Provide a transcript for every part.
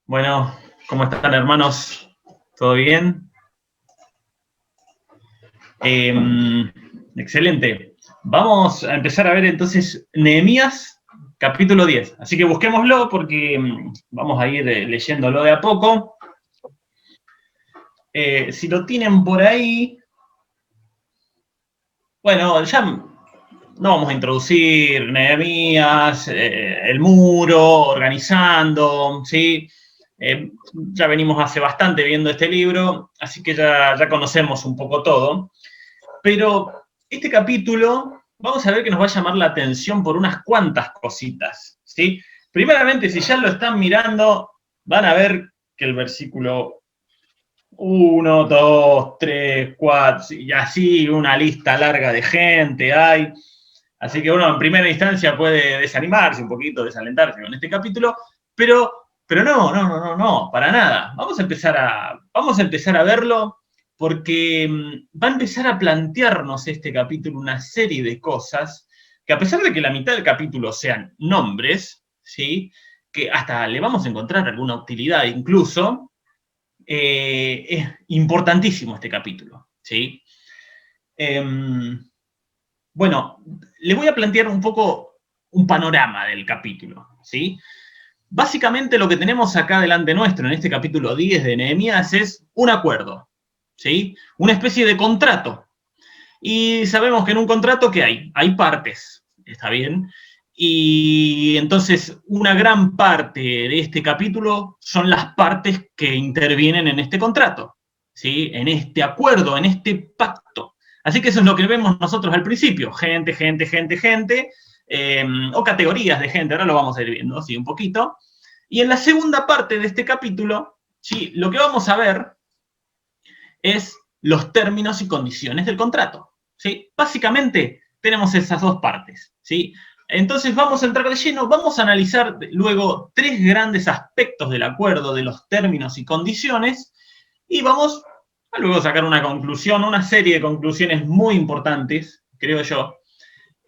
Bueno, ¿cómo están, hermanos? ¿Todo bien? Excelente. Vamos a empezar a ver entonces Nehemías, capítulo 10. Así que busquémoslo porque vamos a ir leyéndolo de a poco. Si lo tienen por ahí, bueno, ya no vamos a introducir Nehemías, el muro, organizando, ¿sí? Ya venimos hace bastante viendo este libro, así que ya conocemos un poco todo. Pero este capítulo, vamos a ver que nos va a llamar la atención por unas cuantas cositas, ¿sí? Primeramente, si ya lo están mirando, van a ver que el versículo 1, 2, 3, 4, y así una lista larga de gente hay. Así que uno en primera instancia puede desanimarse un poquito, desalentarse con este capítulo, pero no, para nada. Vamos a empezar a verlo porque va a empezar a plantearnos este capítulo una serie de cosas que, a pesar de que la mitad del capítulo sean nombres, ¿sí? Que hasta le vamos a encontrar alguna utilidad incluso, es importantísimo este capítulo, ¿sí? Bueno, le voy a plantear un poco un panorama del capítulo, ¿sí? Básicamente lo que tenemos acá delante nuestro en este capítulo 10 de Nehemías es un acuerdo, ¿sí? Una especie de contrato. Y sabemos que en un contrato, ¿qué hay? Hay partes, ¿está bien? Y entonces una gran parte de este capítulo son las partes que intervienen en este contrato, ¿sí? En este acuerdo, en este pacto. Así que eso es lo que vemos nosotros al principio, gente, o categorías de gente, ahora lo vamos a ir viendo, ¿sí? Un poquito. Y en la segunda parte de este capítulo, ¿sí? Lo que vamos a ver es los términos y condiciones del contrato, ¿sí? Básicamente tenemos esas dos partes, ¿sí? Entonces vamos a entrar de lleno, vamos a analizar luego tres grandes aspectos del acuerdo, de los términos y condiciones, y vamos a luego sacar una conclusión, una serie de conclusiones muy importantes, creo yo,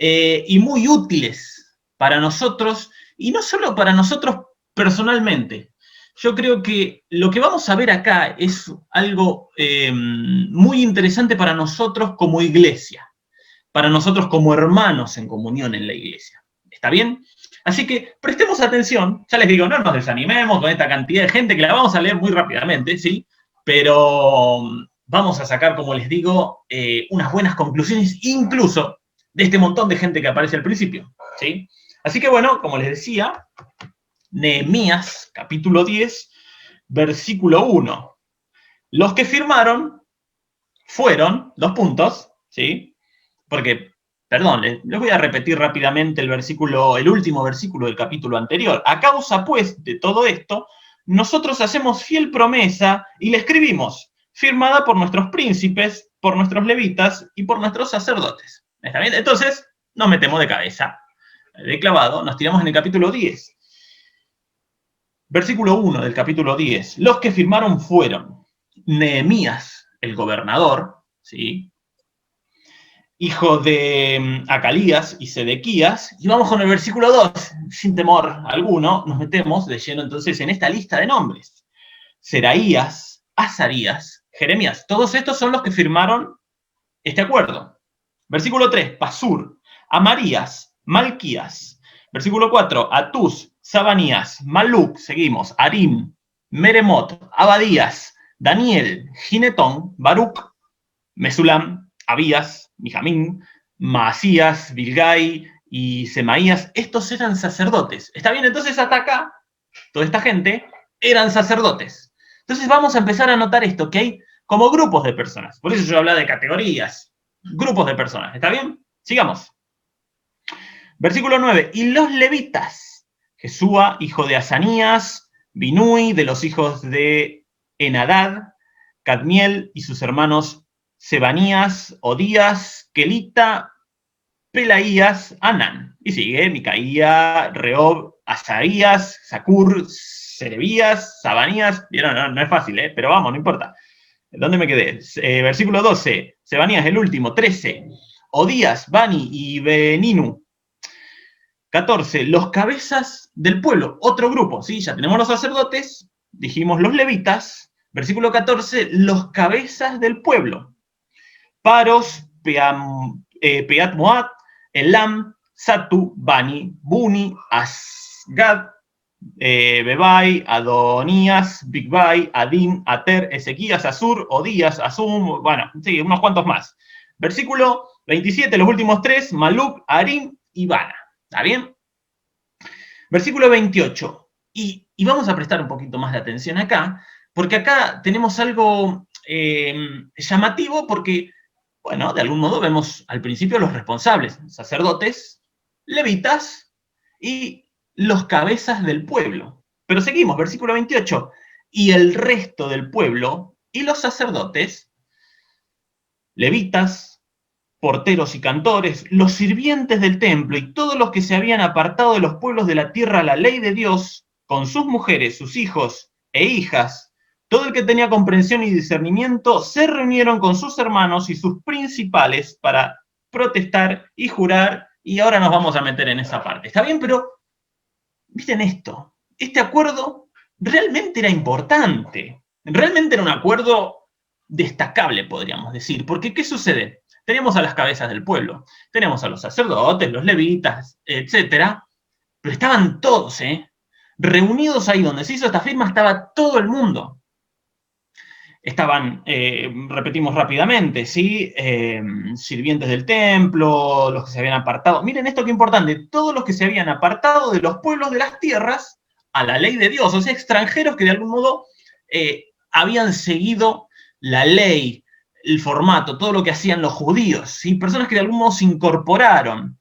y muy útiles para nosotros, y no solo para nosotros personalmente. Yo creo que lo que vamos a ver acá es algo muy interesante para nosotros como iglesia, para nosotros como hermanos en comunión en la iglesia. ¿Está bien? Así que prestemos atención, ya les digo, no nos desanimemos con esta cantidad de gente que la vamos a leer muy rápidamente, ¿sí? Pero vamos a sacar, como les digo, unas buenas conclusiones, incluso de este montón de gente que aparece al principio, ¿sí? Así que bueno, como les decía, Nehemías, capítulo 10, versículo 1. Los que firmaron fueron, dos puntos, ¿sí? Porque, perdón, les voy a repetir rápidamente el último versículo del capítulo anterior. A causa, pues, de todo esto, nosotros hacemos fiel promesa y le escribimos, firmada por nuestros príncipes, por nuestros levitas y por nuestros sacerdotes. ¿Está bien? Entonces, nos metemos de cabeza, de clavado, nos tiramos en el capítulo 10. Versículo 1 del capítulo 10. Los que firmaron fueron Nehemías, el gobernador, ¿sí? Hijo de Acalías y Sedequías. Y vamos con el versículo 2. Sin temor alguno, nos metemos de lleno entonces en esta lista de nombres. Seraías, Azarías, Jeremías. Todos estos son los que firmaron este acuerdo. Versículo 3, Pasur, Amarías, Malquías. Versículo 4, Atús, Sabanías, Maluc, seguimos, Arim, Meremot, Abadías, Daniel, Ginetón, Baruch, Mesulam, Abías, Mijamín, Maasías, Bilgai y Semaías. Estos eran sacerdotes. ¿Está bien? Entonces hasta acá, toda esta gente eran sacerdotes. Entonces vamos a empezar a notar esto, que hay como grupos de personas. Por eso yo hablaba de categorías, grupos de personas. ¿Está bien? Sigamos. Versículo 9. Y los levitas, Jesúa, hijo de Asanías, Binui, de los hijos de Enadad, Cadmiel y sus hermanos Sebanías, Odías, Kelita, Pelaías, Anán. Y sigue Micaía, Rehob, Asaías, Sacur, Serebías, Sabanías. Vieron, no es fácil, pero vamos, no importa. ¿Dónde me quedé? Versículo 12, Sebanías el último, 13, Odías, Bani y Beninu. 14, los cabezas del pueblo, otro grupo, ¿sí? Ya tenemos los sacerdotes, dijimos los levitas. Versículo 14, los cabezas del pueblo. Paros, Peat Moab, Elam, Satu, Bani, Buni, Asgad, Bebai, Adonías, Bigbai, Adin, Ater, Ezequías, Asur, Odías, Asum, bueno, sí, unos cuantos más. Versículo 27, los últimos tres, Maluk, Arim y Bana. ¿Está bien? Versículo 28. Y vamos a prestar un poquito más de atención acá, porque acá tenemos algo llamativo, porque, bueno, de algún modo vemos al principio los responsables, sacerdotes, levitas y los cabezas del pueblo. Pero seguimos, versículo 28. Y el resto del pueblo y los sacerdotes, levitas, porteros y cantores, los sirvientes del templo y todos los que se habían apartado de los pueblos de la tierra a la ley de Dios, con sus mujeres, sus hijos e hijas, todo el que tenía comprensión y discernimiento, se reunieron con sus hermanos y sus principales para protestar y jurar, y ahora nos vamos a meter en esa parte. ¿Está bien? Pero, miren esto, este acuerdo realmente era importante, realmente era un acuerdo destacable, podríamos decir, porque ¿qué sucede? Tenemos a las cabezas del pueblo, tenemos a los sacerdotes, los levitas, etcétera, pero estaban todos, reunidos ahí donde se hizo esta firma, estaba todo el mundo. Estaban, repetimos rápidamente, ¿sí? Sirvientes del templo, los que se habían apartado. Miren esto qué importante, todos los que se habían apartado de los pueblos de las tierras a la ley de Dios, o sea, extranjeros que de algún modo habían seguido la ley, el formato, todo lo que hacían los judíos, ¿sí? Personas que de algún modo se incorporaron.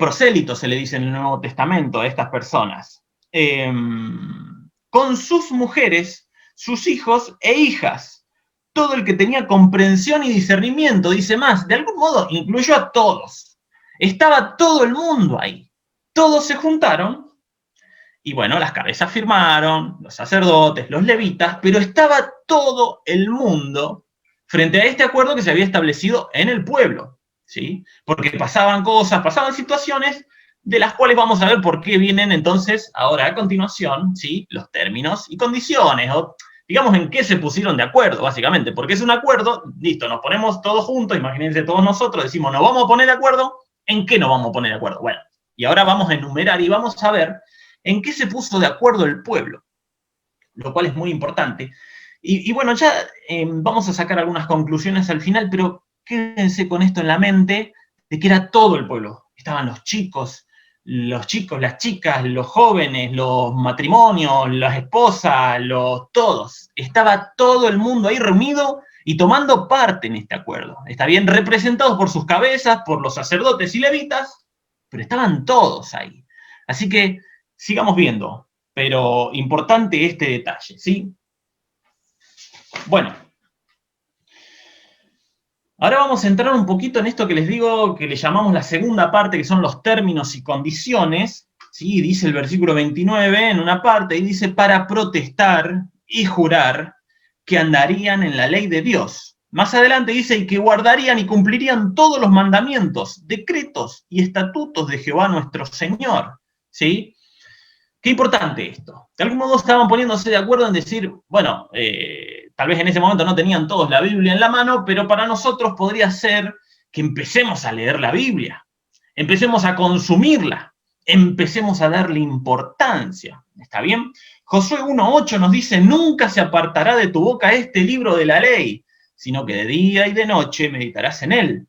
Prosélitos se le dice en el Nuevo Testamento a estas personas. Con sus mujeres, sus hijos e hijas. Todo el que tenía comprensión y discernimiento, dice más, de algún modo incluyó a todos. Estaba todo el mundo ahí. Todos se juntaron y bueno, las cabezas firmaron, los sacerdotes, los levitas, pero estaba todo el mundo frente a este acuerdo que se había establecido en el pueblo, ¿sí? Porque pasaban cosas, pasaban situaciones de las cuales vamos a ver por qué vienen entonces ahora a continuación, ¿sí? Los términos y condiciones, o digamos en qué se pusieron de acuerdo, básicamente, porque es un acuerdo, listo, nos ponemos todos juntos, imagínense todos nosotros, decimos, nos vamos a poner de acuerdo, ¿en qué nos vamos a poner de acuerdo? Bueno, y ahora vamos a enumerar y vamos a ver en qué se puso de acuerdo el pueblo, lo cual es muy importante. Y bueno, ya vamos a sacar algunas conclusiones al final, pero quédense con esto en la mente, de que era todo el pueblo. Estaban los chicos, las chicas, los jóvenes, los matrimonios, las esposas, todos. Estaba todo el mundo ahí reunido y tomando parte en este acuerdo. Está bien, representados por sus cabezas, por los sacerdotes y levitas, pero estaban todos ahí. Así que sigamos viendo, pero importante este detalle, ¿sí? Bueno, ahora vamos a entrar un poquito en esto que les digo, que le llamamos la segunda parte, que son los términos y condiciones, ¿sí? Dice el versículo 29 en una parte, y dice, para protestar y jurar que andarían en la ley de Dios. Más adelante dice, y que guardarían y cumplirían todos los mandamientos, decretos y estatutos de Jehová nuestro Señor, ¿sí? Qué importante esto. De algún modo estaban poniéndose de acuerdo en decir, bueno, tal vez en ese momento no tenían todos la Biblia en la mano, pero para nosotros podría ser que empecemos a leer la Biblia, empecemos a consumirla, empecemos a darle importancia. ¿Está bien? Josué 1:8 nos dice, nunca se apartará de tu boca este libro de la ley, sino que de día y de noche meditarás en él,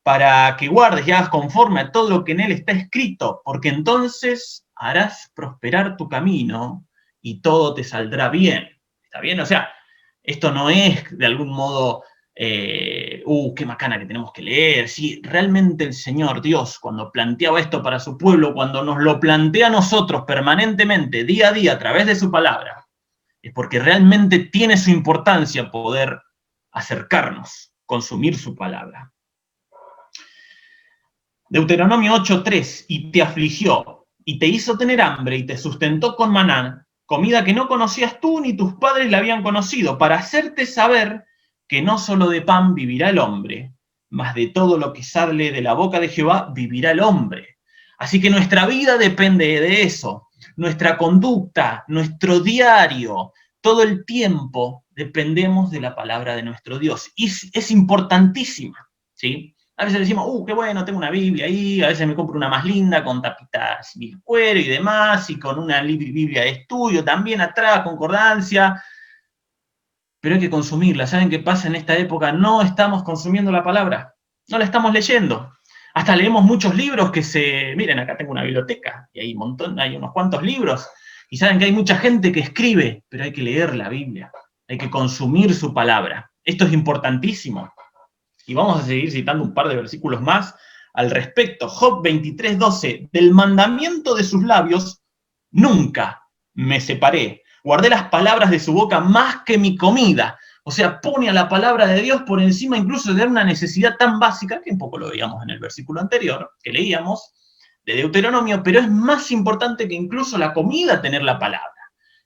para que guardes y hagas conforme a todo lo que en él está escrito, porque entonces harás prosperar tu camino y todo te saldrá bien. ¿Está bien? O sea, esto no es de algún modo, qué macana que tenemos que leer. Sí, realmente el Señor Dios, cuando planteaba esto para su pueblo, cuando nos lo plantea a nosotros permanentemente, día a día, a través de su palabra, es porque realmente tiene su importancia poder acercarnos, consumir su palabra. Deuteronomio 8:3, y te afligió, y te hizo tener hambre, y te sustentó con maná, comida que no conocías tú ni tus padres la habían conocido, para hacerte saber que no solo de pan vivirá el hombre, mas de todo lo que sale de la boca de Jehová vivirá el hombre. Así que nuestra vida depende de eso. nuestra conducta, nuestro diario, todo el tiempo dependemos de la palabra de nuestro Dios. Y es importantísima, ¿sí? A veces decimos, qué bueno, tengo una Biblia ahí, a veces me compro una más linda con tapitas mil cuero y demás, y con una Biblia de estudio también atrás, concordancia, pero hay que consumirla. ¿Saben qué pasa en esta época? No estamos consumiendo la palabra, no la estamos leyendo. Hasta leemos muchos libros miren, acá tengo una biblioteca, y hay unos cuantos libros, y saben que hay mucha gente que escribe, pero hay que leer la Biblia, hay que consumir su palabra. Esto es importantísimo. Y vamos a seguir citando un par de versículos más al respecto. Job 23:12, del mandamiento de sus labios nunca me separé. Guardé las palabras de su boca más que mi comida. O sea, pone a la palabra de Dios por encima incluso de una necesidad tan básica, que un poco lo veíamos en el versículo anterior, que leíamos, de Deuteronomio, pero es más importante que incluso la comida tener la palabra.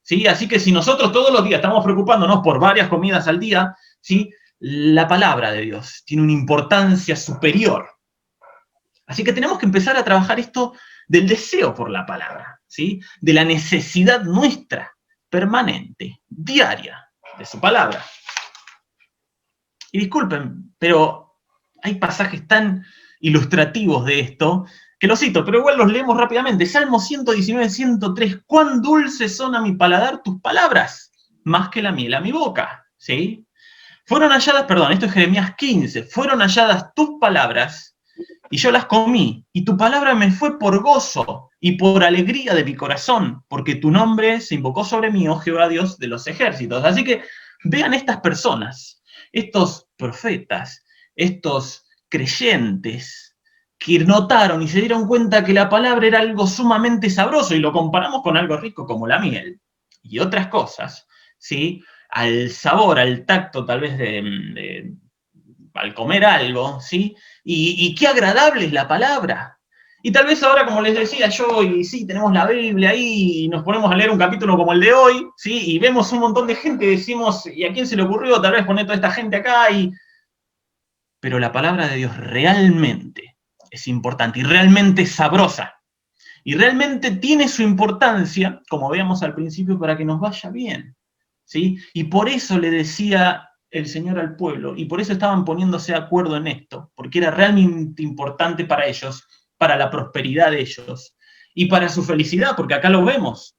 ¿Sí? Así que si nosotros todos los días estamos preocupándonos por varias comidas al día, ¿sí? La palabra de Dios tiene una importancia superior. Así que tenemos que empezar a trabajar esto del deseo por la palabra, ¿sí? De la necesidad nuestra, permanente, diaria, de su palabra. Y disculpen, pero hay pasajes tan ilustrativos de esto, que los cito, pero igual los leemos rápidamente. Salmo 119, 103, cuán dulces son a mi paladar tus palabras, más que la miel a mi boca, ¿sí? Fueron halladas, esto es Jeremías 15, fueron halladas tus palabras y yo las comí, y tu palabra me fue por gozo y por alegría de mi corazón, porque tu nombre se invocó sobre mí, oh Jehová Dios de los ejércitos. Así que vean estas personas, estos profetas, estos creyentes, que notaron y se dieron cuenta que la palabra era algo sumamente sabroso, y lo comparamos con algo rico como la miel y otras cosas, ¿sí? Al sabor, al tacto tal vez al comer algo, ¿sí? Y qué agradable es la palabra. Y tal vez ahora, como les decía yo, y sí, tenemos la Biblia ahí, y nos ponemos a leer un capítulo como el de hoy, ¿sí? Y vemos un montón de gente, decimos, ¿y a quién se le ocurrió tal vez poner toda esta gente acá? Pero la palabra de Dios realmente es importante, y realmente es sabrosa. Y realmente tiene su importancia, como veíamos al principio, para que nos vaya bien. ¿Sí? Y por eso le decía el Señor al pueblo, y por eso estaban poniéndose de acuerdo en esto, porque era realmente importante para ellos, para la prosperidad de ellos, y para su felicidad, porque acá lo vemos.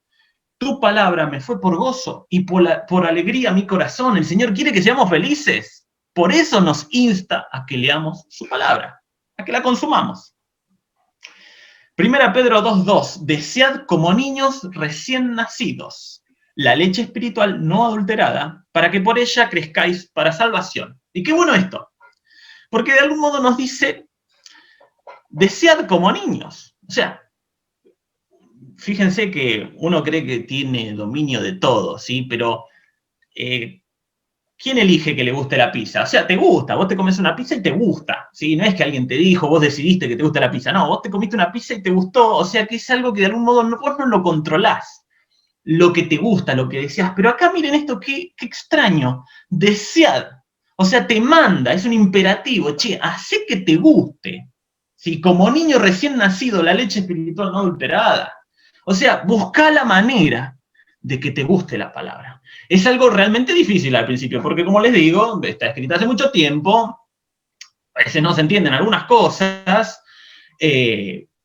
Tu palabra me fue por gozo y por alegría mi corazón. El Señor quiere que seamos felices. Por eso nos insta a que leamos su palabra, a que la consumamos. 1 Pedro 2:2, desead como niños recién nacidos la leche espiritual no adulterada, para que por ella crezcáis para salvación. Y qué bueno esto, porque de algún modo nos dice, desead como niños. O sea, fíjense que uno cree que tiene dominio de todo, ¿sí? Pero, ¿quién elige que le guste la pizza? O sea, te gusta, vos te comes una pizza y te gusta, ¿sí? No es que alguien te dijo, vos decidiste que te gusta la pizza, no, vos te comiste una pizza y te gustó, o sea que es algo que de algún modo vos no lo controlás. Lo que te gusta, lo que deseas. Pero acá miren esto, qué extraño. Desead. O sea, te manda, es un imperativo. Che, hacé que te guste. ¿Sí? Como niño recién nacido, la leche espiritual no adulterada. O sea, busca la manera de que te guste la palabra. Es algo realmente difícil al principio, porque como les digo, está escrita hace mucho tiempo, a veces no se entienden algunas cosas,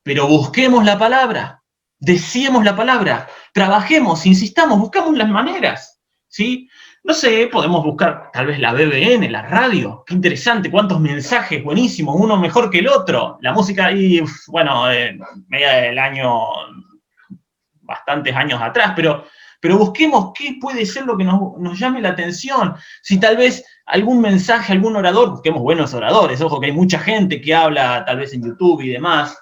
pero busquemos la palabra. Deseemos la palabra, trabajemos, insistamos, buscamos las maneras, ¿sí? No sé, podemos buscar tal vez la BBN, la radio, qué interesante, cuántos mensajes buenísimos, uno mejor que el otro. La música ahí, bueno, media del año, bastantes años atrás, pero busquemos qué puede ser lo que nos llame la atención. Si tal vez algún mensaje, algún orador, busquemos buenos oradores, ojo que hay mucha gente que habla tal vez en YouTube y demás,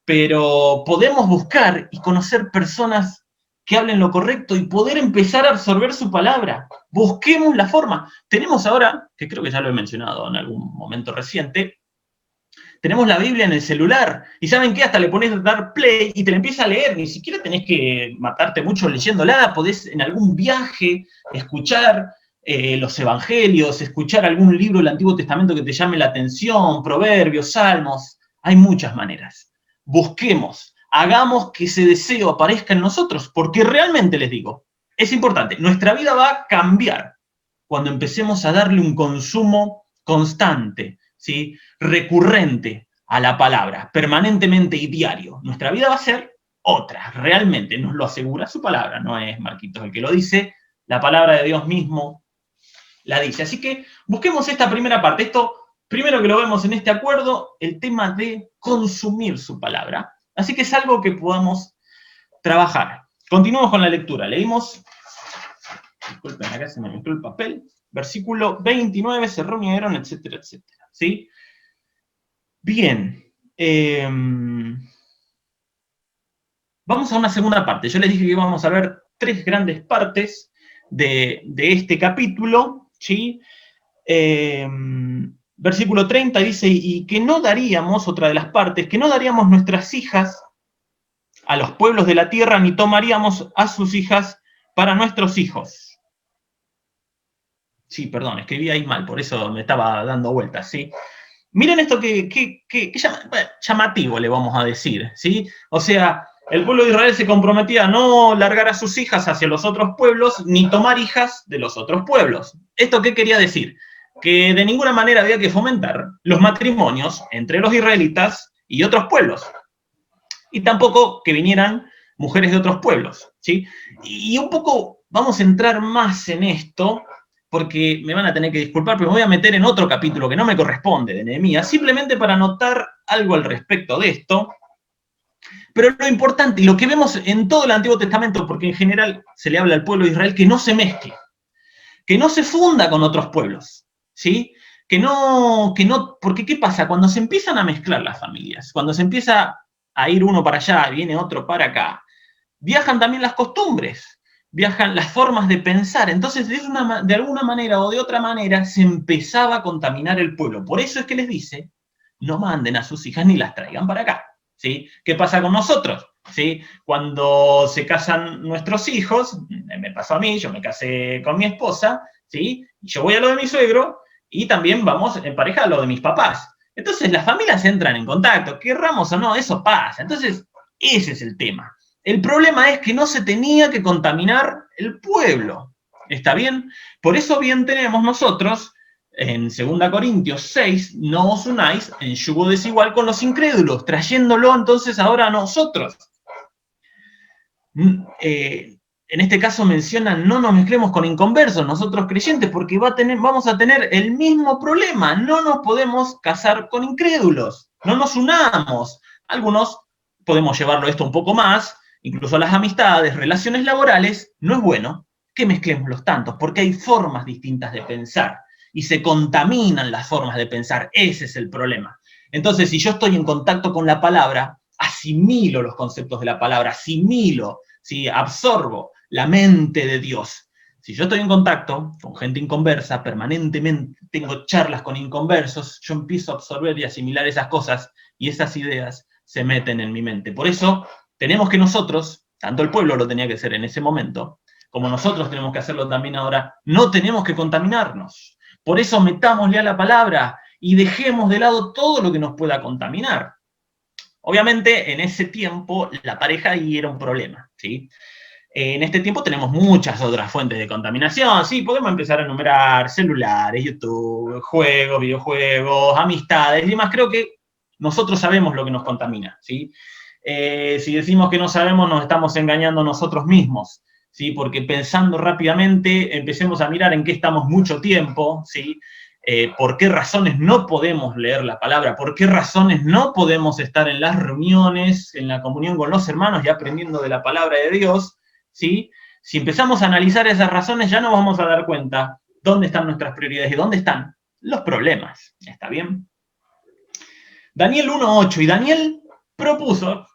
pero podemos buscar y conocer personas que hablen lo correcto y poder empezar a absorber su palabra. Busquemos la forma. Tenemos ahora, que creo que ya lo he mencionado en algún momento reciente, tenemos la Biblia en el celular, y ¿saben qué? Hasta le pones a dar play y te la empieza a leer, ni siquiera tenés que matarte mucho leyéndola, podés en algún viaje escuchar los evangelios, escuchar algún libro del Antiguo Testamento que te llame la atención, proverbios, salmos, hay muchas maneras. Busquemos, hagamos que ese deseo aparezca en nosotros, porque realmente les digo, es importante, nuestra vida va a cambiar cuando empecemos a darle un consumo constante, ¿sí? Recurrente a la palabra, permanentemente y diario. Nuestra vida va a ser otra, realmente, nos lo asegura su palabra, no es Marquitos el que lo dice, la palabra de Dios mismo la dice. Así que busquemos esta primera parte, esto primero que lo vemos en este acuerdo, el tema de consumir su palabra. Así que es algo que podamos trabajar. Continuamos con la lectura. Leímos, disculpen, acá se me mezcló el papel, versículo 29, se reunieron, etcétera, etcétera. ¿Sí? Bien. Vamos a una segunda parte. Yo les dije que íbamos a ver 3 grandes partes de este capítulo, ¿sí? Versículo 30 dice, y que no daríamos, otra de las partes, que no daríamos nuestras hijas a los pueblos de la tierra, ni tomaríamos a sus hijas para nuestros hijos. Sí, perdón, escribí ahí mal, por eso me estaba dando vueltas, ¿sí? Miren esto que llamativo, le vamos a decir, ¿sí? O sea, el pueblo de Israel se comprometía a no largar a sus hijas hacia los otros pueblos, ni tomar hijas de los otros pueblos. ¿Esto qué quería decir? Que de ninguna manera había que fomentar los matrimonios entre los israelitas y otros pueblos. Y tampoco que vinieran mujeres de otros pueblos, ¿sí? Y un poco vamos a entrar más en esto, porque me van a tener que disculpar, pero me voy a meter en otro capítulo que no me corresponde de Nehemías, simplemente para anotar algo al respecto de esto. Pero lo importante, y lo que vemos en todo el Antiguo Testamento, porque en general se le habla al pueblo de Israel, que no se mezcle, que no se funda con otros pueblos, ¿sí? Que no, porque ¿qué pasa? Cuando se empiezan a mezclar las familias, cuando se empieza a ir uno para allá, viene otro para acá, viajan también las costumbres, viajan las formas de pensar, entonces de alguna manera o de otra manera se empezaba a contaminar el pueblo. Por eso es que les dice, no manden a sus hijas ni las traigan para acá, ¿sí? ¿Qué pasa con nosotros? ¿Sí? Cuando se casan nuestros hijos, me pasó a mí, yo me casé con mi esposa, ¿sí? Yo voy a lo de mi suegro y también vamos en pareja a lo de mis papás. Entonces las familias entran en contacto, querramos o no, eso pasa. Entonces, ese es el tema. El problema es que no se tenía que contaminar el pueblo. ¿Está bien? Por eso bien tenemos nosotros, en 2 Corintios 6, no os unáis en yugo desigual con los incrédulos, trayéndolo entonces ahora a nosotros. En este caso mencionan, no nos mezclemos con inconversos, nosotros creyentes, porque vamos a tener el mismo problema, no nos podemos casar con incrédulos, no nos unamos. Algunos podemos llevarlo esto un poco más, incluso las amistades, relaciones laborales, no es bueno que mezclemos los tantos, porque hay formas distintas de pensar, y se contaminan las formas de pensar, ese es el problema. Entonces, si yo estoy en contacto con la palabra, asimilo los conceptos de la palabra, asimilo, ¿sí? Absorbo la mente de Dios. Si yo estoy en contacto con gente inconversa, permanentemente tengo charlas con inconversos, yo empiezo a absorber y asimilar esas cosas y esas ideas se meten en mi mente. Por eso tenemos que nosotros, tanto el pueblo lo tenía que hacer en ese momento, como nosotros tenemos que hacerlo también ahora, no tenemos que contaminarnos. Por eso metámosle a la palabra y dejemos de lado todo lo que nos pueda contaminar. Obviamente, en ese tiempo, la pareja ahí era un problema, ¿sí? En este tiempo tenemos muchas otras fuentes de contaminación, sí, podemos empezar a enumerar celulares, YouTube, juegos, videojuegos, amistades y demás. Creo que nosotros sabemos lo que nos contamina, ¿sí? Si decimos que no sabemos, nos estamos engañando nosotros mismos, ¿sí? Porque pensando rápidamente, empecemos a mirar en qué estamos mucho tiempo, ¿sí? Por qué razones no podemos leer la palabra, por qué razones no podemos estar en las reuniones, en la comunión con los hermanos y aprendiendo de la palabra de Dios, ¿sí? Si empezamos a analizar esas razones, ya nos vamos a dar cuenta dónde están nuestras prioridades y dónde están los problemas. ¿Está bien? Daniel 1:8, y Daniel propuso,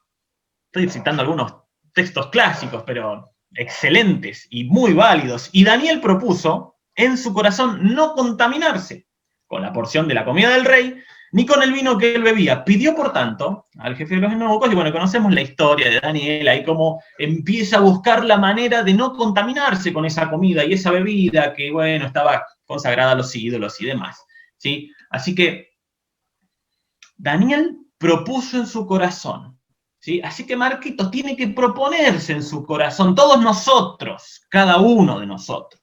estoy citando algunos textos clásicos, pero excelentes y muy válidos, y Daniel propuso en su corazón no contaminarse con la porción de la comida del rey, ni con el vino que él bebía. Pidió, por tanto, al jefe de los eunucos, y bueno, conocemos la historia de Daniel, ahí cómo empieza a buscar la manera de no contaminarse con esa comida y esa bebida que, bueno, estaba consagrada a los ídolos y demás, ¿sí? Así que Daniel propuso en su corazón ¿sí? Así que Marquitos tiene que proponerse en su corazón, todos nosotros, cada uno de nosotros.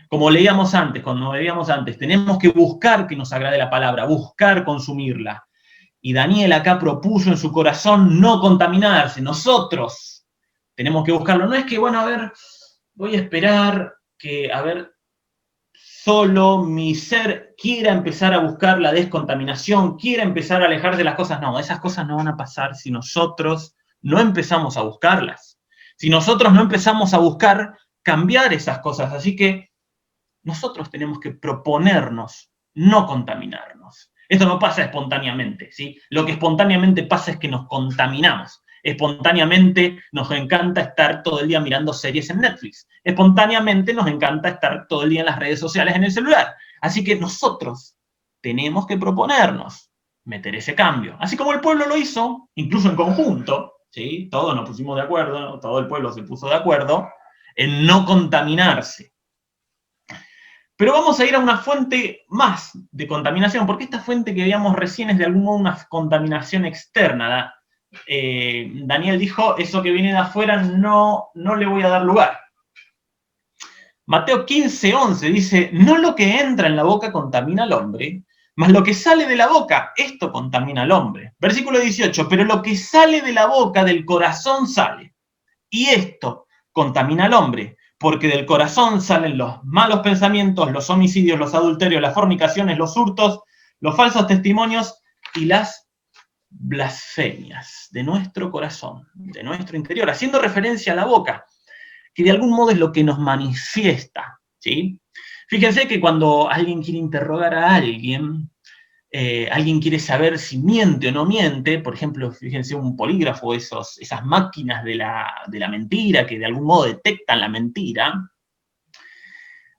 Como leíamos antes, cuando veíamos antes, tenemos que buscar que nos agrade la palabra, buscar consumirla. Y Daniel acá propuso en su corazón no contaminarse. Nosotros tenemos que buscarlo. No es que, bueno, a ver, voy a esperar que, a ver, solo mi ser quiera empezar a buscar la descontaminación, quiera empezar a alejarse de las cosas. No, esas cosas no van a pasar si nosotros no empezamos a buscarlas. Si nosotros no empezamos a buscar cambiar esas cosas. Así que nosotros tenemos que proponernos no contaminarnos. Esto no pasa espontáneamente, ¿sí? Lo que espontáneamente pasa es que nos contaminamos. Espontáneamente nos encanta estar todo el día mirando series en Netflix. Espontáneamente nos encanta estar todo el día en las redes sociales en el celular. Así que nosotros tenemos que proponernos meter ese cambio. Así como el pueblo lo hizo, incluso en conjunto, ¿sí? Todos nos pusimos de acuerdo, todo el pueblo se puso de acuerdo en no contaminarse. Pero vamos a ir a una fuente más de contaminación, porque esta fuente que veíamos recién es de algún modo una contaminación externa. Daniel dijo, eso que viene de afuera no le voy a dar lugar. Mateo 15:11 dice, no lo que entra en la boca contamina al hombre, mas lo que sale de la boca, esto contamina al hombre. Versículo 18, pero lo que sale de la boca del corazón sale, y esto contamina al hombre, porque del corazón salen los malos pensamientos, los homicidios, los adulterios, las fornicaciones, los hurtos, los falsos testimonios y las blasfemias de nuestro corazón, de nuestro interior, haciendo referencia a la boca, que de algún modo es lo que nos manifiesta, ¿sí? Fíjense que cuando alguien quiere interrogar a alguien quiere saber si miente o no miente, por ejemplo, fíjense un polígrafo, esas máquinas de la mentira que de algún modo detectan la mentira,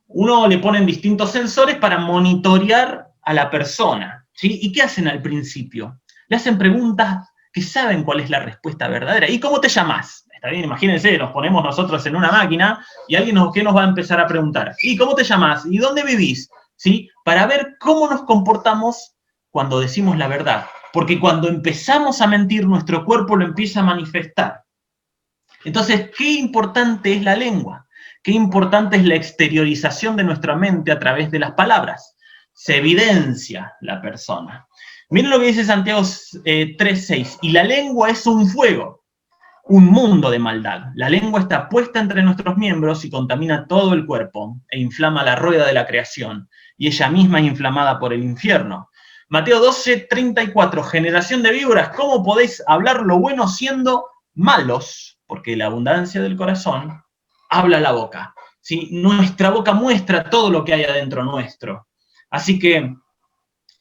uno le ponen distintos sensores para monitorear a la persona, ¿sí? ¿Y qué hacen al principio? Le hacen preguntas que saben cuál es la respuesta verdadera. ¿Y cómo te llamas? Está bien, imagínense, nos ponemos nosotros en una máquina y alguien ¿qué nos va a empezar a preguntar? ¿Y cómo te llamas? ¿Y dónde vivís? ¿Sí? Para ver cómo nos comportamos cuando decimos la verdad. Porque cuando empezamos a mentir, nuestro cuerpo lo empieza a manifestar. Entonces, qué importante es la lengua. Qué importante es la exteriorización de nuestra mente a través de las palabras. Se evidencia la persona. Miren lo que dice Santiago 3:6. Y la lengua es un fuego, un mundo de maldad. La lengua está puesta entre nuestros miembros y contamina todo el cuerpo e inflama la rueda de la creación. Y ella misma es inflamada por el infierno. Mateo 12:34, generación de víboras, ¿cómo podéis hablar lo bueno siendo malos? Porque la abundancia del corazón habla la boca. ¿Sí? Nuestra boca muestra todo lo que hay adentro nuestro. Así que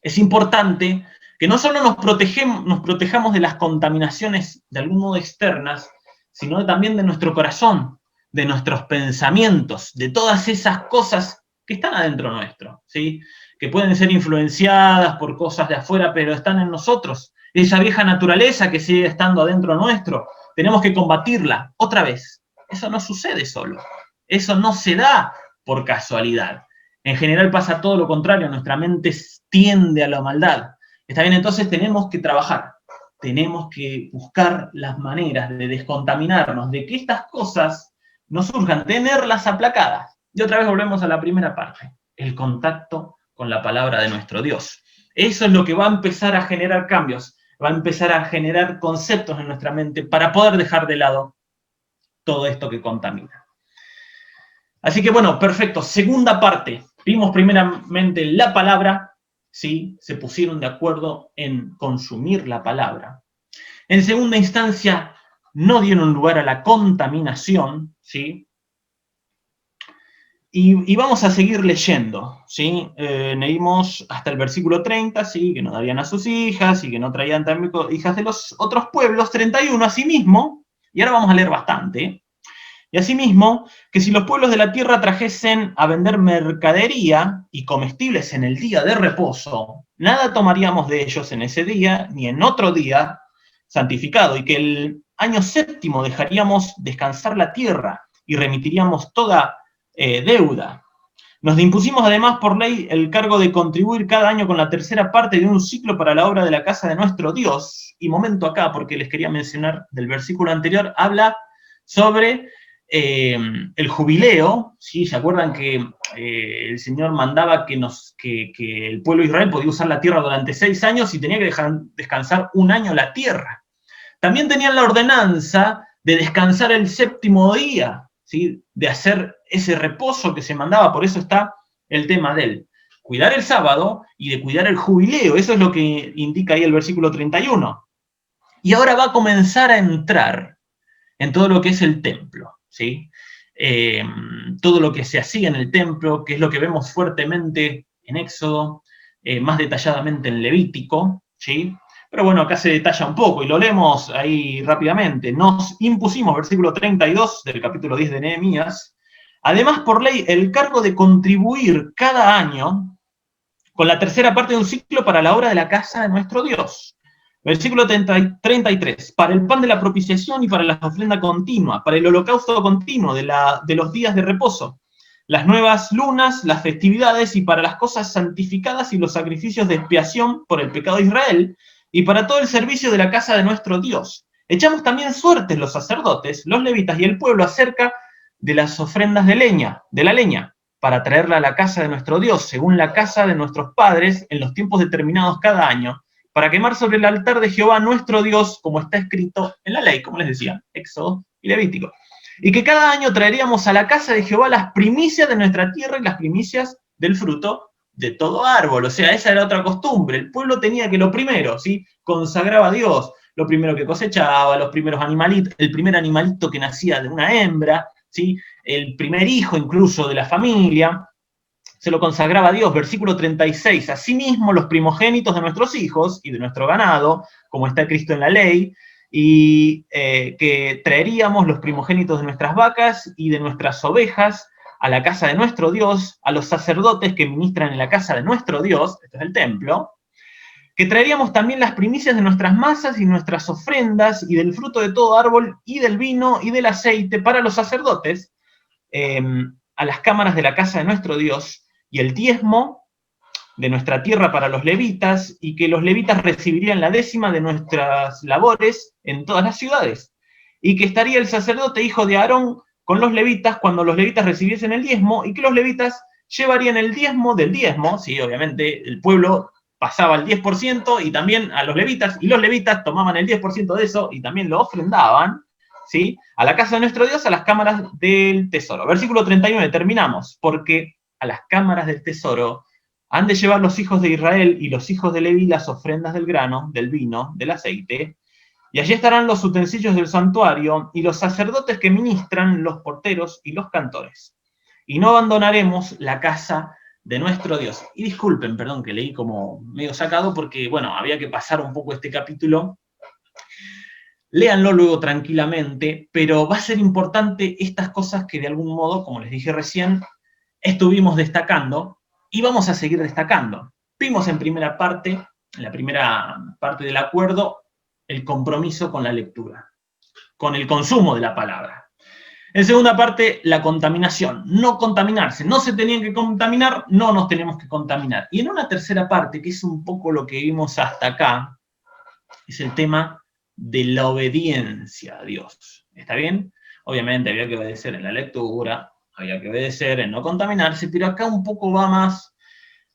es importante que no solo nos protejamos de las contaminaciones de algún modo externas, sino también de nuestro corazón, de nuestros pensamientos, de todas esas cosas que están adentro nuestro, ¿sí? Que pueden ser influenciadas por cosas de afuera, pero están en nosotros. Esa vieja naturaleza que sigue estando adentro nuestro, tenemos que combatirla otra vez. Eso no sucede solo. Eso no se da por casualidad. En general pasa todo lo contrario, nuestra mente tiende a la maldad. Está bien, entonces tenemos que trabajar, tenemos que buscar las maneras de descontaminarnos, de que estas cosas no surjan, tenerlas aplacadas. Y otra vez volvemos a la primera parte, el contacto con la palabra de nuestro Dios. Eso es lo que va a empezar a generar cambios, va a empezar a generar conceptos en nuestra mente para poder dejar de lado todo esto que contamina. Así que bueno, perfecto. Segunda parte. Vimos primeramente la palabra, ¿sí? Se pusieron de acuerdo en consumir la palabra. En segunda instancia, no dieron lugar a la contaminación, ¿sí? Y vamos a seguir leyendo, ¿sí? Leímos hasta el versículo 30, ¿sí? Que no darían a sus hijas y que no traían también hijas de los otros pueblos. 31, asimismo, y ahora vamos a leer bastante, y asimismo, que si los pueblos de la tierra trajesen a vender mercadería y comestibles en el día de reposo, nada tomaríamos de ellos en ese día, ni en otro día santificado, y que el año séptimo dejaríamos descansar la tierra y remitiríamos toda deuda. Nos impusimos además por ley el cargo de contribuir cada año con la tercera parte de un ciclo para la obra de la casa de nuestro Dios. Y momento acá, porque les quería mencionar del versículo anterior, habla sobre el jubileo, ¿sí? ¿Se acuerdan que el Señor mandaba que el pueblo de Israel podía usar la tierra durante 6 años y tenía que dejar descansar un año la tierra? También tenían la ordenanza de descansar el séptimo día, ¿sí? De hacer ese reposo que se mandaba, por eso está el tema de él. Cuidar el sábado y de cuidar el jubileo, eso es lo que indica ahí el versículo 31. Y ahora va a comenzar a entrar en todo lo que es el templo, ¿sí? Todo lo que se hacía en el templo, que es lo que vemos fuertemente en Éxodo, más detalladamente en Levítico, ¿sí? Pero bueno, acá se detalla un poco y lo leemos ahí rápidamente. Nos impusimos, versículo 32 del capítulo 10 de Nehemías, además por ley el cargo de contribuir cada año con la tercera parte de un ciclo para la obra de la casa de nuestro Dios. Versículo 33, para el pan de la propiciación y para la ofrenda continua, para el holocausto continuo de los días de reposo, las nuevas lunas, las festividades y para las cosas santificadas y los sacrificios de expiación por el pecado de Israel y para todo el servicio de la casa de nuestro Dios. Echamos también suertes los sacerdotes, los levitas y el pueblo acerca de las ofrendas de la leña, para traerla a la casa de nuestro Dios, según la casa de nuestros padres, en los tiempos determinados cada año, para quemar sobre el altar de Jehová nuestro Dios, como está escrito en la ley, como les decía, Éxodo y Levítico. Y que cada año traeríamos a la casa de Jehová las primicias de nuestra tierra y las primicias del fruto de todo árbol. O sea, esa era otra costumbre. El pueblo tenía que lo primero, ¿sí? Consagraba a Dios, lo primero que cosechaba, los primeros animalitos, el primer animalito que nacía de una hembra, ¿sí? El primer hijo incluso de la familia, se lo consagraba a Dios. Versículo 36, asimismo los primogénitos de nuestros hijos y de nuestro ganado, como está Cristo en la ley, y que traeríamos los primogénitos de nuestras vacas y de nuestras ovejas a la casa de nuestro Dios, a los sacerdotes que ministran en la casa de nuestro Dios, esto es el templo, que traeríamos también las primicias de nuestras masas y nuestras ofrendas y del fruto de todo árbol y del vino y del aceite para los sacerdotes, a las cámaras de la casa de nuestro Dios, y el diezmo de nuestra tierra para los levitas, y que los levitas recibirían la décima de nuestras labores en todas las ciudades, y que estaría el sacerdote hijo de Aarón con los levitas cuando los levitas recibiesen el diezmo, y que los levitas llevarían el diezmo del diezmo, sí, obviamente el pueblo pasaba el 10% y también a los levitas, y los levitas tomaban el 10% de eso y también lo ofrendaban, ¿sí? A la casa de nuestro Dios, a las cámaras del tesoro. Versículo 39, terminamos, porque a las cámaras del tesoro han de llevar los hijos de Israel y los hijos de Leví las ofrendas del grano, del vino, del aceite, y allí estarán los utensilios del santuario y los sacerdotes que ministran, los porteros y los cantores. Y no abandonaremos la casa de nuestro Dios. Y disculpen, perdón, que leí como medio sacado porque, bueno, había que pasar un poco este capítulo. Léanlo luego tranquilamente, pero va a ser importante estas cosas que de algún modo, como les dije recién, estuvimos destacando y vamos a seguir destacando. Vimos en la primera parte del acuerdo, el compromiso con la lectura, con el consumo de la palabra. En segunda parte, la contaminación, no contaminarse, no se tenían que contaminar, no nos tenemos que contaminar. Y en una tercera parte, que es un poco lo que vimos hasta acá, es el tema de la obediencia a Dios. ¿Está bien? Obviamente había que obedecer en la lectura, había que obedecer en no contaminarse, pero acá un poco va más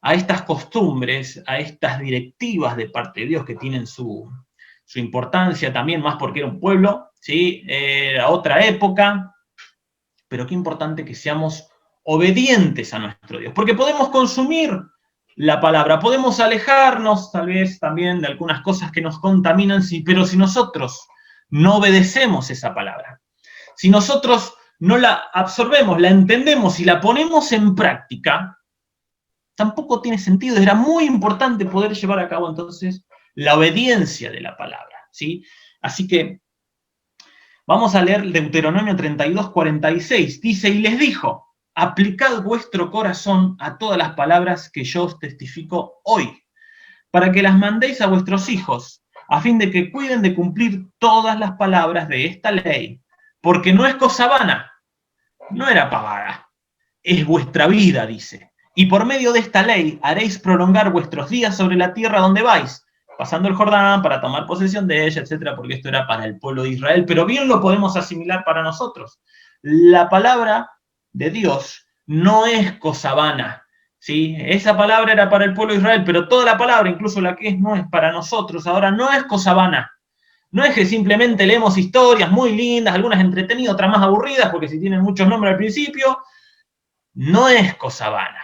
a estas costumbres, a estas directivas de parte de Dios que tienen su importancia también, más porque era un pueblo, ¿sí? Era otra época, pero qué importante que seamos obedientes a nuestro Dios, porque podemos consumir la palabra, podemos alejarnos tal vez también de algunas cosas que nos contaminan, pero si nosotros no obedecemos esa palabra, si nosotros no la absorbemos, la entendemos y la ponemos en práctica, tampoco tiene sentido. Era muy importante poder llevar a cabo entonces la obediencia de la palabra, ¿sí? Así que vamos a leer Deuteronomio 32, 46. Dice, y les dijo, aplicad vuestro corazón a todas las palabras que yo os testifico hoy, para que las mandéis a vuestros hijos, a fin de que cuiden de cumplir todas las palabras de esta ley, porque no es cosa vana, no era pavada, es vuestra vida, dice. Y por medio de esta ley haréis prolongar vuestros días sobre la tierra donde vais, pasando el Jordán para tomar posesión de ella, etcétera, porque esto era para el pueblo de Israel, pero bien lo podemos asimilar para nosotros. La palabra de Dios no es cosa vana, ¿sí? Esa palabra era para el pueblo de Israel, pero toda la palabra, incluso la que es, no es para nosotros. Ahora, no es cosa vana. No es que simplemente leemos historias muy lindas, algunas entretenidas, otras más aburridas, porque si tienen muchos nombres al principio, no es cosa vana.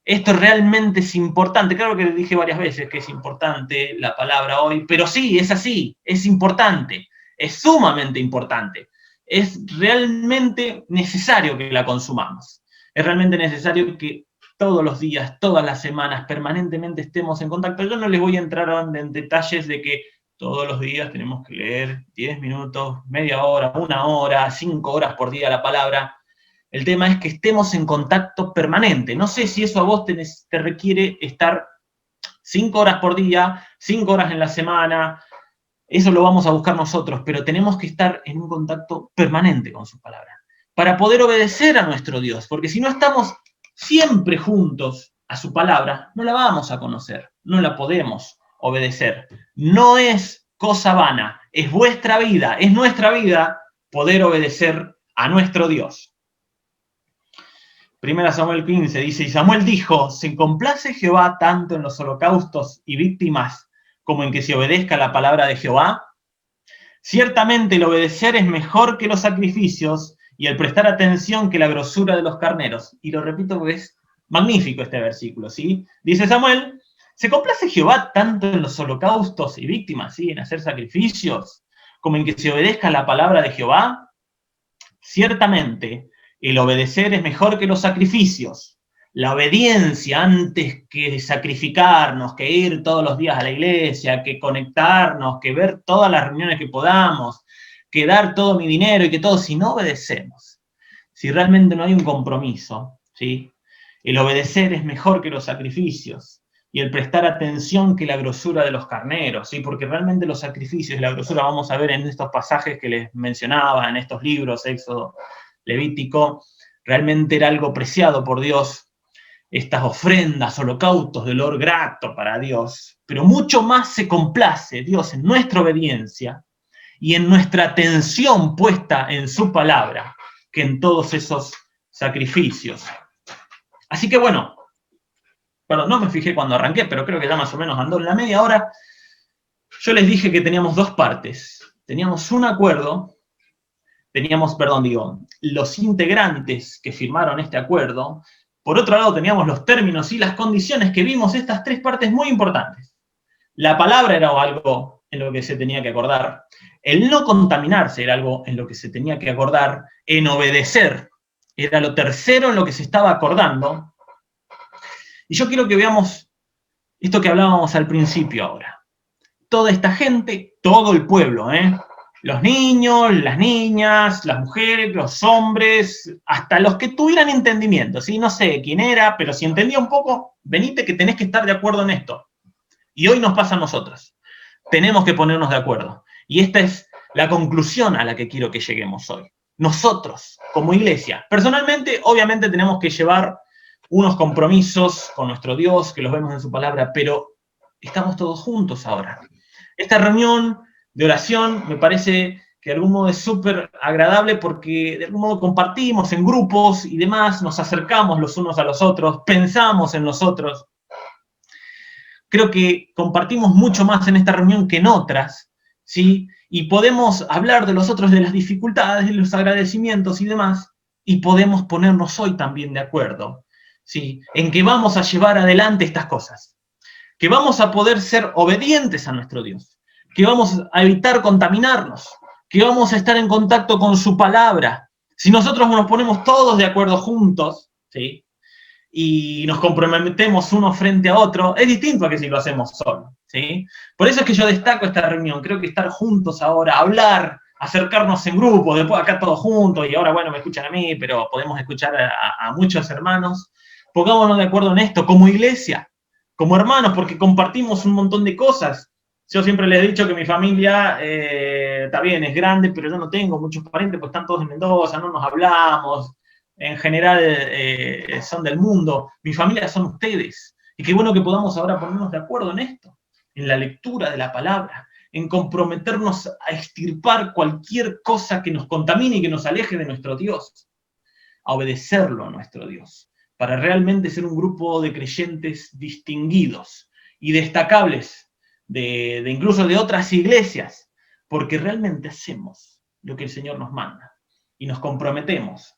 Esto realmente es importante. Claro que les dije varias veces que es importante la palabra hoy, pero sí, es así, es importante, es sumamente importante. Es realmente necesario que la consumamos. Es realmente necesario que todos los días, todas las semanas, permanentemente estemos en contacto. Yo no les voy a entrar en detalles de que todos los días tenemos que leer 10 minutos, media hora, 1 hora, 5 horas por día la palabra. El tema es que estemos en contacto permanente. No sé si eso a vos te requiere estar 5 horas por día, 5 horas en la semana. Eso lo vamos a buscar nosotros, pero tenemos que estar en un contacto permanente con su palabra para poder obedecer a nuestro Dios, porque si no estamos siempre juntos a su palabra, no la vamos a conocer, no la podemos obedecer. No es cosa vana, es vuestra vida, es nuestra vida poder obedecer a nuestro Dios. 1 Samuel 15 dice, y Samuel dijo, ¿se complace Jehová tanto en los holocaustos y víctimas como en que se obedezca la palabra de Jehová? Ciertamente el obedecer es mejor que los sacrificios y el prestar atención que la grosura de los carneros. Y lo repito porque es magnífico este versículo, ¿sí? Dice Samuel, ¿se complace Jehová tanto en los holocaustos y víctimas, ¿sí? En hacer sacrificios, como en que se obedezca la palabra de Jehová? Ciertamente el obedecer es mejor que los sacrificios. La obediencia antes que sacrificarnos, que ir todos los días a la iglesia, que conectarnos, que ver todas las reuniones que podamos, que dar todo mi dinero y que todo, si no obedecemos, si realmente no hay un compromiso, ¿sí? El obedecer es mejor que los sacrificios y el prestar atención que la grosura de los carneros, ¿sí? Porque realmente los sacrificios y la grosura vamos a ver en estos pasajes que les mencionaba, en estos libros, Éxodo, Levítico, realmente era algo preciado por Dios, estas ofrendas, holocaustos de olor grato para Dios, pero mucho más se complace Dios en nuestra obediencia y en nuestra atención puesta en su palabra que en todos esos sacrificios. Así que bueno, perdón, no me fijé cuando arranqué, pero creo que ya más o menos andó en la media hora. Yo les dije que teníamos dos partes. Teníamos un acuerdo, los integrantes que firmaron este acuerdo. Por otro lado, teníamos los términos y las condiciones que vimos, estas tres partes muy importantes. La palabra era algo en lo que se tenía que acordar. El no contaminarse era algo en lo que se tenía que acordar. En obedecer era lo tercero en lo que se estaba acordando. Y yo quiero que veamos esto que hablábamos al principio ahora. Toda esta gente, todo el pueblo, los niños, las niñas, las mujeres, los hombres, hasta los que tuvieran entendimiento, ¿sí? No sé quién era, pero si entendía un poco, venite que tenés que estar de acuerdo en esto. Y hoy nos pasa a nosotros. Tenemos que ponernos de acuerdo. Y esta es la conclusión a la que quiero que lleguemos hoy. Nosotros, como iglesia, personalmente, obviamente tenemos que llevar unos compromisos con nuestro Dios, que los vemos en su palabra, pero estamos todos juntos ahora. Esta reunión de oración me parece que de algún modo es súper agradable porque de algún modo compartimos en grupos y demás, nos acercamos los unos a los otros, pensamos en los otros. Creo que compartimos mucho más en esta reunión que en otras, ¿sí? Y podemos hablar de los otros, de las dificultades, de los agradecimientos y demás, y podemos ponernos hoy también de acuerdo, ¿sí? En que vamos a llevar adelante estas cosas, que vamos a poder ser obedientes a nuestro Dios, que vamos a evitar contaminarnos, que vamos a estar en contacto con su palabra. Si nosotros nos ponemos todos de acuerdo juntos, ¿sí? Y nos comprometemos uno frente a otro, es distinto a que si lo hacemos solo, ¿sí? Por eso es que yo destaco esta reunión. Creo que estar juntos ahora, hablar, acercarnos en grupo, después acá todos juntos, y ahora, bueno, me escuchan a mí, pero podemos escuchar a muchos hermanos. Pongámonos de acuerdo en esto, como iglesia, como hermanos, porque compartimos un montón de cosas. Yo siempre les he dicho que mi familia, está bien, es grande, pero yo no tengo muchos parientes, pues están todos en Mendoza, no nos hablamos. en general son del mundo, mi familia son ustedes. Y qué bueno que podamos ahora ponernos de acuerdo en esto, en la lectura de la palabra, en comprometernos a extirpar cualquier cosa que nos contamine y que nos aleje de nuestro Dios, a obedecerlo a nuestro Dios, para realmente ser un grupo de creyentes distinguidos y destacables de incluso de otras iglesias, porque realmente hacemos lo que el Señor nos manda y nos comprometemos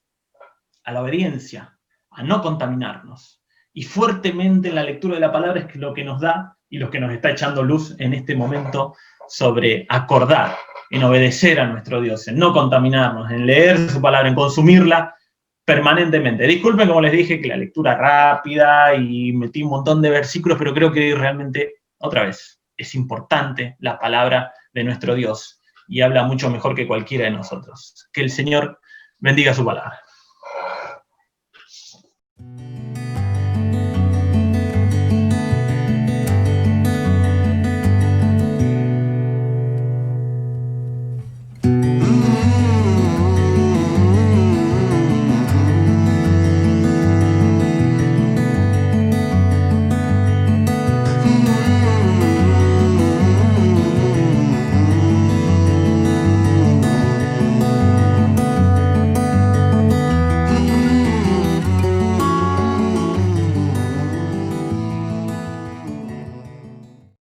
a la obediencia, a no contaminarnos. Y fuertemente en la lectura de la palabra es lo que nos da y lo que nos está echando luz en este momento sobre acordar, en obedecer a nuestro Dios, en no contaminarnos, en leer su palabra, en consumirla permanentemente. Disculpen, como les dije, que la lectura rápida y metí un montón de versículos, pero creo que realmente, otra vez, es importante la palabra de nuestro Dios y habla mucho mejor que cualquiera de nosotros. Que el Señor bendiga su palabra.